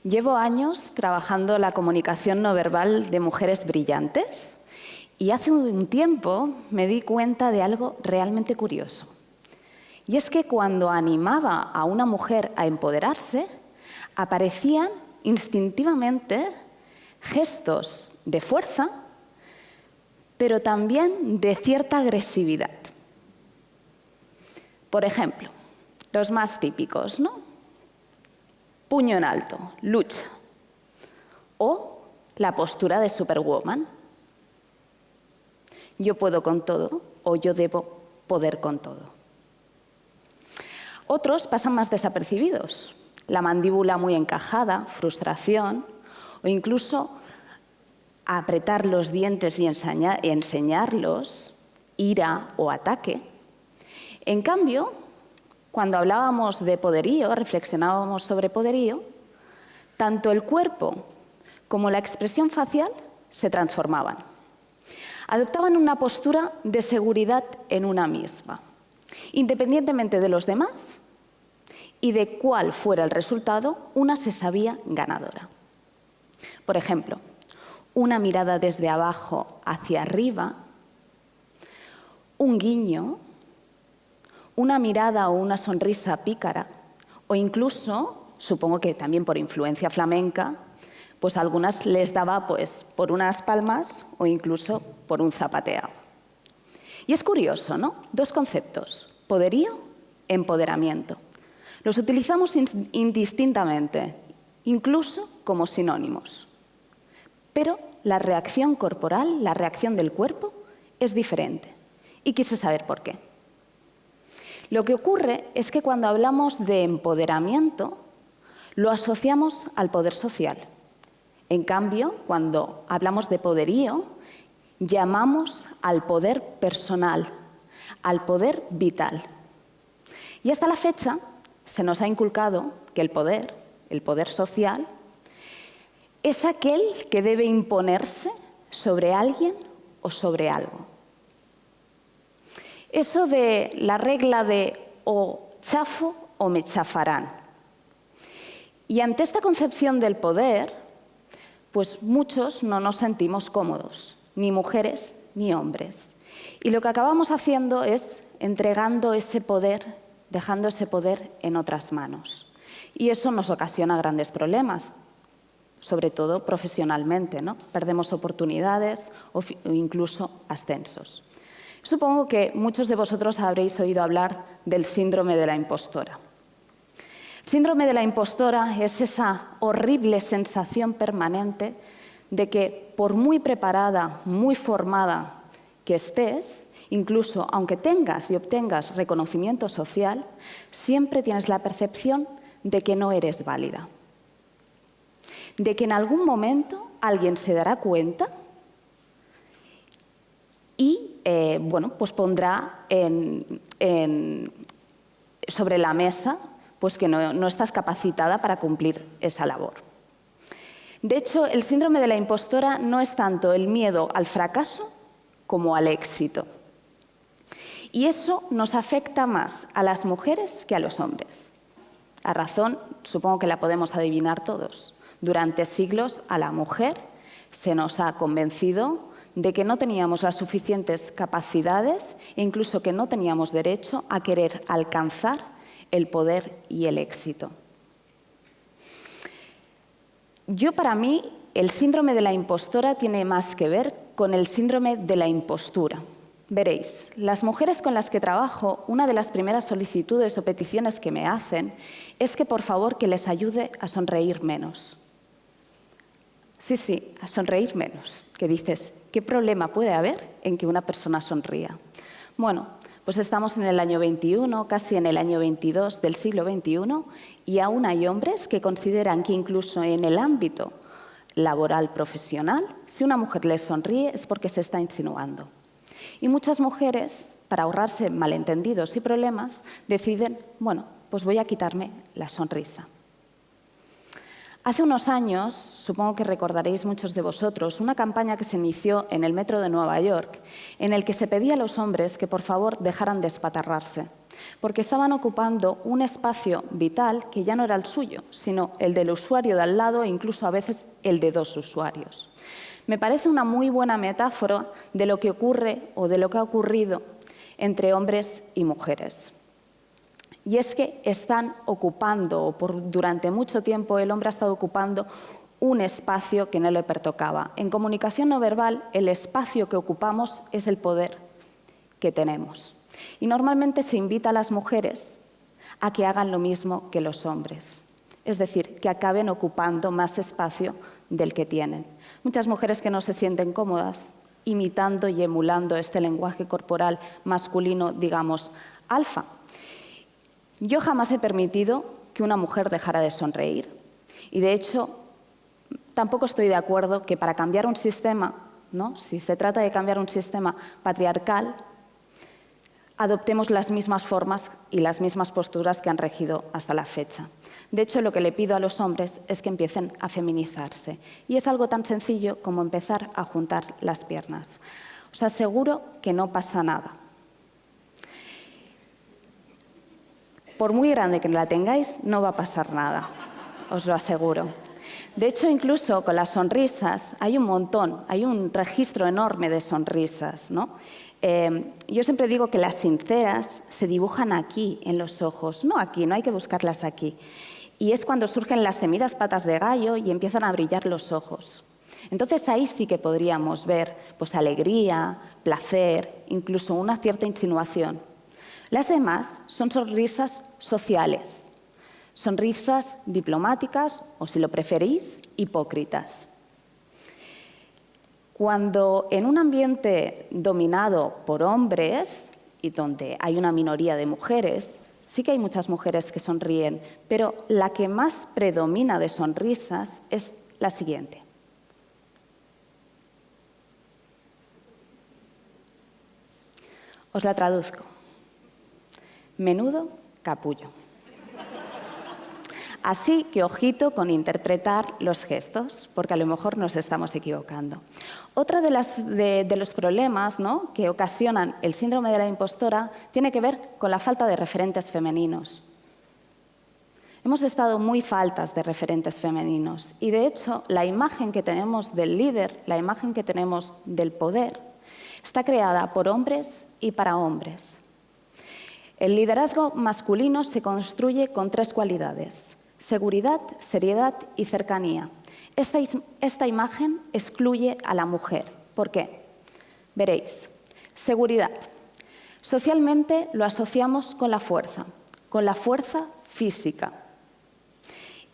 Llevo años trabajando la comunicación no verbal de mujeres brillantes y hace un tiempo me di cuenta de algo realmente curioso. Y es que cuando animaba a una mujer a empoderarse, aparecían instintivamente gestos de fuerza, pero también de cierta agresividad. Por ejemplo, los más típicos, ¿no? Puño en alto, lucha. O la postura de Superwoman. Yo puedo con todo o yo debo poder con todo. Otros pasan más desapercibidos. La mandíbula muy encajada, frustración o incluso apretar los dientes y enseñarlos, ira o ataque. En cambio, cuando hablábamos de poderío, reflexionábamos sobre poderío, tanto el cuerpo como la expresión facial se transformaban. Adoptaban una postura de seguridad en una misma, independientemente de los demás y de cuál fuera el resultado, una se sabía ganadora. Por ejemplo, una mirada desde abajo hacia arriba, un guiño, una mirada o una sonrisa pícara, o incluso, supongo que también por influencia flamenca, pues a algunas les daba pues, por unas palmas o incluso por un zapateado. Y es curioso, ¿no? Dos conceptos, poderío, empoderamiento. Los utilizamos indistintamente, incluso como sinónimos. Pero la reacción corporal, la reacción del cuerpo, es diferente. Y quise saber por qué. Lo que ocurre es que cuando hablamos de empoderamiento, lo asociamos al poder social. En cambio, cuando hablamos de poderío, llamamos al poder personal, al poder vital. Y hasta la fecha se nos ha inculcado que el poder social, es aquel que debe imponerse sobre alguien o sobre algo. Eso de la regla de o chafo o me chafarán. Y ante esta concepción del poder, pues muchos no nos sentimos cómodos, ni mujeres ni hombres. Y lo que acabamos haciendo es entregando ese poder, dejando ese poder en otras manos. Y eso nos ocasiona grandes problemas, sobre todo profesionalmente, ¿no? Perdemos oportunidades o incluso ascensos. Supongo que muchos de vosotros habréis oído hablar del síndrome de la impostora. El síndrome de la impostora es esa horrible sensación permanente de que por muy preparada, muy formada que estés, incluso aunque tengas y obtengas reconocimiento social, siempre tienes la percepción de que no eres válida. De que en algún momento alguien se dará cuenta y pues pondrá sobre la mesa pues que no estás capacitada para cumplir esa labor. De hecho, el síndrome de la impostora no es tanto el miedo al fracaso como al éxito. Y eso nos afecta más a las mujeres que a los hombres. La razón, supongo que la podemos adivinar todos. Durante siglos a la mujer se nos ha convencido de que no teníamos las suficientes capacidades e incluso que no teníamos derecho a querer alcanzar el poder y el éxito. Para mí, el síndrome de la impostora tiene más que ver con el síndrome de la impostura. Veréis, las mujeres con las que trabajo, una de las primeras solicitudes o peticiones que me hacen es que por favor que les ayude a sonreír menos. Sí, a sonreír menos. Que dices, ¿qué problema puede haber en que una persona sonría? Bueno, pues estamos en el año 21, casi en el año 22 del siglo XXI, y aún hay hombres que consideran que incluso en el ámbito laboral profesional, si una mujer les sonríe es porque se está insinuando. Y muchas mujeres, para ahorrarse malentendidos y problemas, deciden, bueno, pues voy a quitarme la sonrisa. Hace unos años, supongo que recordaréis muchos de vosotros, una campaña que se inició en el metro de Nueva York, en el que se pedía a los hombres que por favor dejaran de espatarrarse, porque estaban ocupando un espacio vital que ya no era el suyo, sino el del usuario de al lado e incluso a veces el de dos usuarios. Me parece una muy buena metáfora de lo que ocurre o de lo que ha ocurrido entre hombres y mujeres. Y es que están ocupando, o durante mucho tiempo el hombre ha estado ocupando un espacio que no le pertocaba. En comunicación no verbal, el espacio que ocupamos es el poder que tenemos. Y normalmente se invita a las mujeres a que hagan lo mismo que los hombres, es decir, que acaben ocupando más espacio del que tienen. Muchas mujeres que no se sienten cómodas imitando y emulando este lenguaje corporal masculino, digamos, alfa. Yo jamás he permitido que una mujer dejara de sonreír y, de hecho, tampoco estoy de acuerdo que para cambiar un sistema, ¿no?, si se trata de cambiar un sistema patriarcal, adoptemos las mismas formas y las mismas posturas que han regido hasta la fecha. De hecho, lo que le pido a los hombres es que empiecen a feminizarse. Y es algo tan sencillo como empezar a juntar las piernas. Os aseguro que no pasa nada. Por muy grande que la tengáis, no va a pasar nada, os lo aseguro. De hecho, incluso con las sonrisas hay un montón, hay un registro enorme de sonrisas, ¿no? Yo siempre digo que las sinceras se dibujan aquí, en los ojos, no aquí, no hay que buscarlas aquí. Y es cuando surgen las temidas patas de gallo y empiezan a brillar los ojos. Entonces ahí sí que podríamos ver pues, alegría, placer, incluso una cierta insinuación. Las demás son sonrisas sociales, sonrisas diplomáticas o, si lo preferís, hipócritas. Cuando en un ambiente dominado por hombres y donde hay una minoría de mujeres, sí que hay muchas mujeres que sonríen, pero la que más predomina de sonrisas es la siguiente. Os la traduzco. Menudo capullo. Así que ojito con interpretar los gestos, porque a lo mejor nos estamos equivocando. Otro de los problemas, ¿no?, que ocasionan el síndrome de la impostora tiene que ver con la falta de referentes femeninos. Hemos estado muy faltas de referentes femeninos y, de hecho, la imagen que tenemos del líder, la imagen que tenemos del poder, está creada por hombres y para hombres. El liderazgo masculino se construye con tres cualidades: seguridad, seriedad y cercanía. Esta imagen excluye a la mujer. ¿Por qué? Veréis. Seguridad. Socialmente lo asociamos con la fuerza física.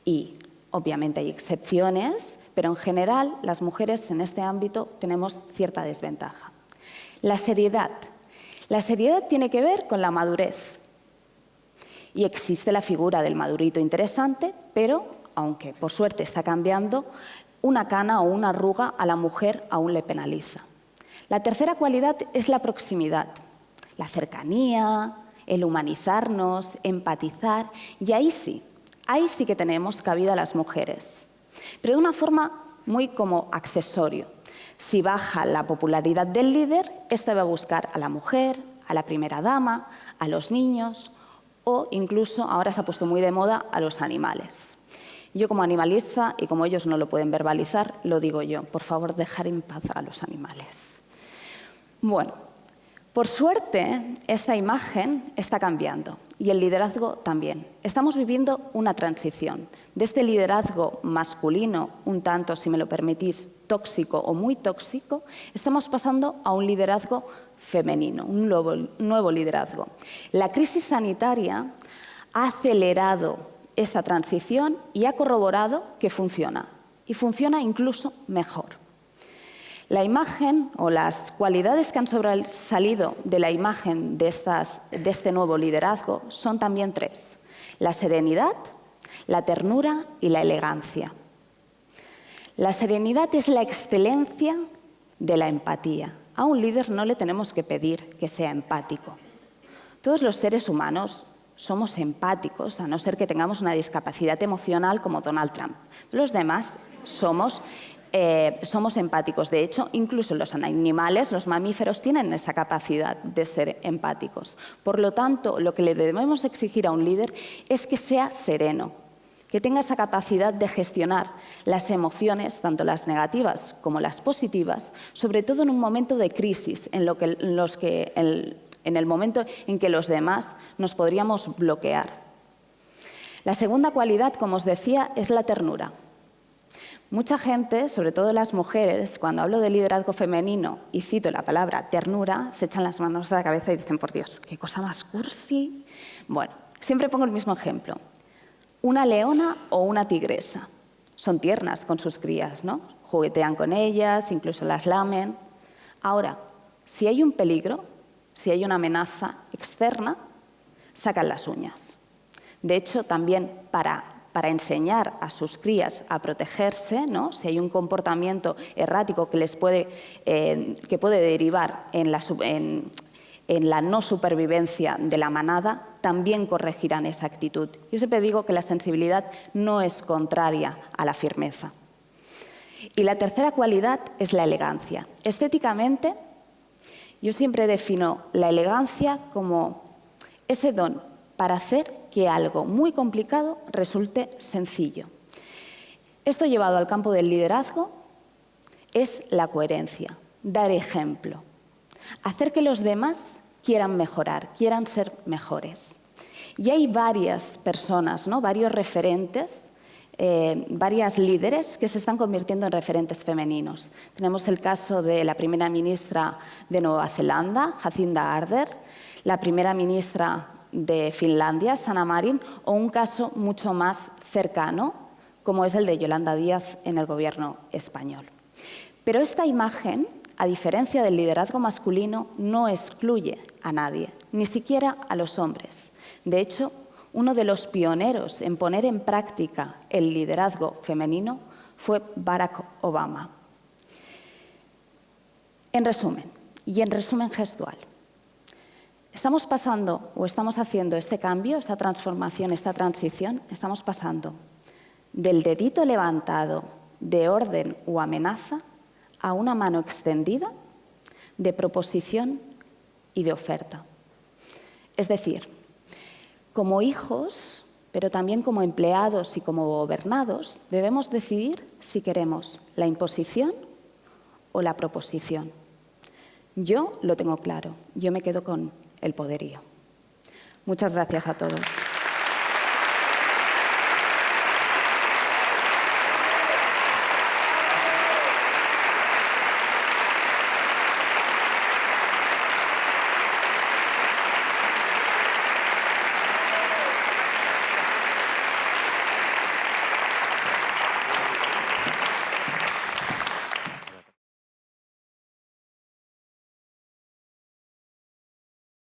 Y, obviamente, hay excepciones, pero en general las mujeres en este ámbito tenemos cierta desventaja. La seriedad. La seriedad tiene que ver con la madurez. Y existe la figura del madurito interesante, pero, aunque por suerte está cambiando, una cana o una arruga a la mujer aún le penaliza. La tercera cualidad es la proximidad, la cercanía, el humanizarnos, empatizar, y ahí sí que tenemos cabida las mujeres, pero de una forma muy como accesorio. Si baja la popularidad del líder, éste va a buscar a la mujer, a la primera dama, a los niños o incluso, ahora se ha puesto muy de moda, a los animales. Yo como animalista, y como ellos no lo pueden verbalizar, lo digo yo: por favor, dejar en paz a los animales. Bueno, por suerte, esta imagen está cambiando y el liderazgo también. Estamos viviendo una transición de este liderazgo masculino, un tanto, si me lo permitís, tóxico o muy tóxico, estamos pasando a un liderazgo femenino, un nuevo liderazgo. La crisis sanitaria ha acelerado esta transición y ha corroborado que funciona, y funciona incluso mejor. La imagen o las cualidades que han sobresalido de la imagen de este nuevo liderazgo son también tres: la serenidad, la ternura y la elegancia. La serenidad es la excelencia de la empatía. A un líder no le tenemos que pedir que sea empático. Todos los seres humanos somos empáticos, a no ser que tengamos una discapacidad emocional como Donald Trump. Los demás somos somos empáticos. De hecho, incluso los animales, los mamíferos, tienen esa capacidad de ser empáticos. Por lo tanto, lo que le debemos exigir a un líder es que sea sereno, que tenga esa capacidad de gestionar las emociones, tanto las negativas como las positivas, sobre todo en un momento de crisis, en el momento en que los demás nos podríamos bloquear. La segunda cualidad, como os decía, es la ternura. Mucha gente, sobre todo las mujeres, cuando hablo de liderazgo femenino y cito la palabra ternura, se echan las manos a la cabeza y dicen, por Dios, qué cosa más cursi. Bueno, siempre pongo el mismo ejemplo. Una leona o una tigresa. Son tiernas con sus crías, ¿no? Juguetean con ellas, incluso las lamen. Ahora, si hay un peligro, si hay una amenaza externa, sacan las uñas. De hecho, también para enseñar a sus crías a protegerse, ¿no? Si hay un comportamiento errático que puede derivar en la no supervivencia de la manada, también corregirán esa actitud. Yo siempre digo que la sensibilidad no es contraria a la firmeza. Y la tercera cualidad es la elegancia. Estéticamente, yo siempre defino la elegancia como ese don para hacer que algo muy complicado resulte sencillo. Esto llevado al campo del liderazgo es la coherencia, dar ejemplo, hacer que los demás quieran mejorar, quieran ser mejores. Y hay varias personas, ¿no? Varios referentes, varias líderes que se están convirtiendo en referentes femeninos. Tenemos el caso de la primera ministra de Nueva Zelanda, Jacinda Ardern, la primera ministra de Finlandia, Sanna Marin, o un caso mucho más cercano, como es el de Yolanda Díaz en el gobierno español. Pero esta imagen, a diferencia del liderazgo masculino, no excluye a nadie, ni siquiera a los hombres. De hecho, uno de los pioneros en poner en práctica el liderazgo femenino fue Barack Obama. En resumen, y en resumen gestual, estamos pasando o estamos haciendo este cambio, esta transformación, esta transición, estamos pasando del dedito levantado de orden o amenaza a una mano extendida de proposición y de oferta. Es decir, como hijos, pero también como empleados y como gobernados, debemos decidir si queremos la imposición o la proposición. Yo lo tengo claro, yo me quedo con el poderío. Muchas gracias a todos.